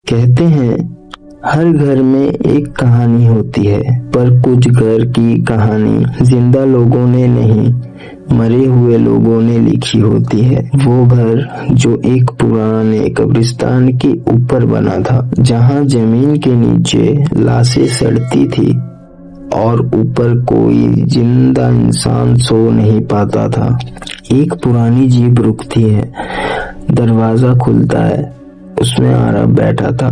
कहते हैं हर घर में एक कहानी होती है, पर कुछ घर की कहानी जिंदा लोगों ने नहीं, मरे हुए लोगों ने लिखी होती है। वो घर जो एक पुराने कब्रिस्तान के ऊपर बना था, जहां जमीन के नीचे लाशें सड़ती थी और ऊपर कोई जिंदा इंसान सो नहीं पाता था। एक पुरानी जीप रुकती है, दरवाजा खुलता है, उसमें आरब बैठा था।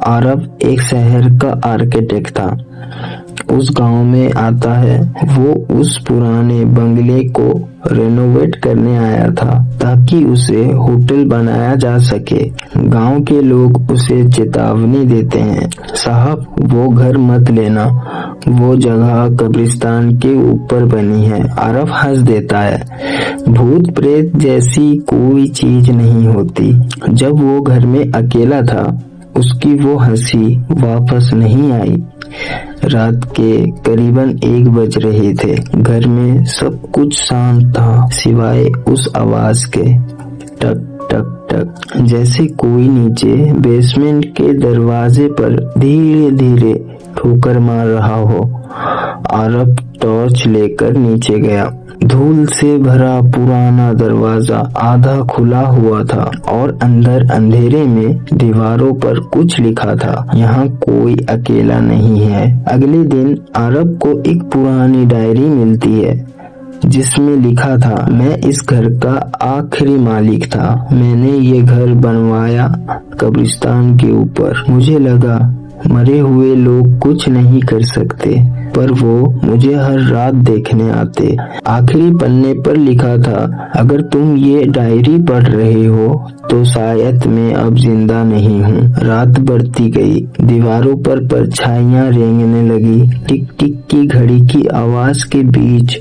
आरब एक शहर का आर्किटेक्ट था। उस गांव में आता है। वो उस पुराने बंगले को रेनोवेट करने आया था ताकि उसे होटल बनाया जा सके। गांव के लोग उसे चेतावनी देते हैं, साहब वो घर मत लेना, वो जगह कब्रिस्तान के ऊपर बनी है। आरब हंस देता है, भूत प्रेत जैसी कोई चीज नहीं होती। जब वो घर में अकेला था, उसकी वो हंसी वापस नहीं आई। रात के करीबन 1 बज रहे थे। घर में सब कुछ शांत था, सिवाय उस आवाज के, टक टक टक, जैसे कोई नीचे बेसमेंट के दरवाजे पर धीरे धीरे ठोकर मार रहा हो। आरब टॉर्च लेकर नीचे गया। धूल से भरा पुराना दरवाजा आधा खुला हुआ था और अंदर अंधेरे में दीवारों पर कुछ लिखा था, यहाँ कोई अकेला नहीं है। अगले दिन आरब को एक पुरानी डायरी मिलती है जिसमें लिखा था, मैं इस घर का आखिरी मालिक था। मैंने ये घर बनवाया कब्रिस्तान के ऊपर। मुझे लगा मरे हुए लोग कुछ नहीं कर सकते, पर वो मुझे हर रात देखने आते। आखिरी पन्ने पर लिखा था, अगर तुम ये डायरी पढ़ रहे हो तो शायद मैं अब जिंदा नहीं हूँ। रात बढ़ती गई, दीवारों पर परछाइयां रेंगने लगी। टिक टिक की घड़ी की आवाज के बीच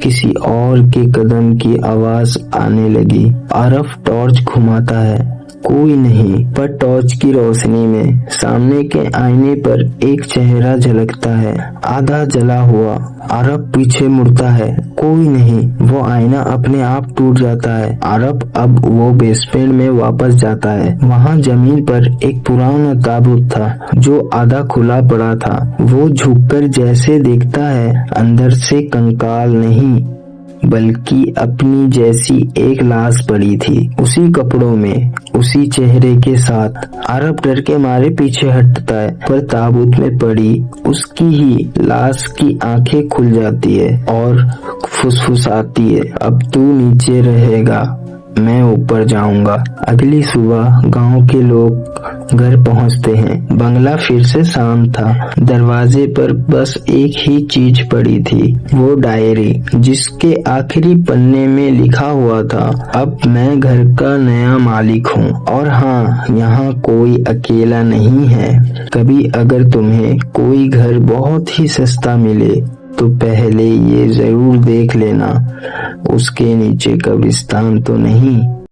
किसी और के कदम की आवाज आने लगी। आरब टॉर्च घुमाता है, कोई नहीं, पर टॉर्च की रोशनी में सामने के आईने पर एक चेहरा झलकता है, आधा जला हुआ। आरब पीछे मुड़ता है, कोई नहीं। वो आईना अपने आप टूट जाता है। आरब अब वो बेसमेंट में वापस जाता है। वहाँ जमीन पर एक पुराना ताबूत था जो आधा खुला पड़ा था। वो झुककर जैसे देखता है, अंदर से कंकाल नहीं बल्कि अपनी जैसी एक लाश पड़ी थी, उसी कपड़ों में, उसी चेहरे के साथ। आरब डर के मारे पीछे हटता है, पर ताबूत में पड़ी उसकी ही लाश की आंखें खुल जाती है और फुसफुसाती है, अब तू नीचे रहेगा, मैं ऊपर जाऊंगा। अगली सुबह गांव के लोग घर पहुंचते हैं। बंगला फिर से शांत था। दरवाजे पर बस एक ही चीज पड़ी थी, वो डायरी, जिसके आखिरी पन्ने में लिखा हुआ था, अब मैं घर का नया मालिक हूँ और हाँ, यहाँ कोई अकेला नहीं है। कभी अगर तुम्हें कोई घर बहुत ही सस्ता मिले तो पहले ये जरूर देख लेना, उसके नीचे कब्रिस्तान तो नहीं।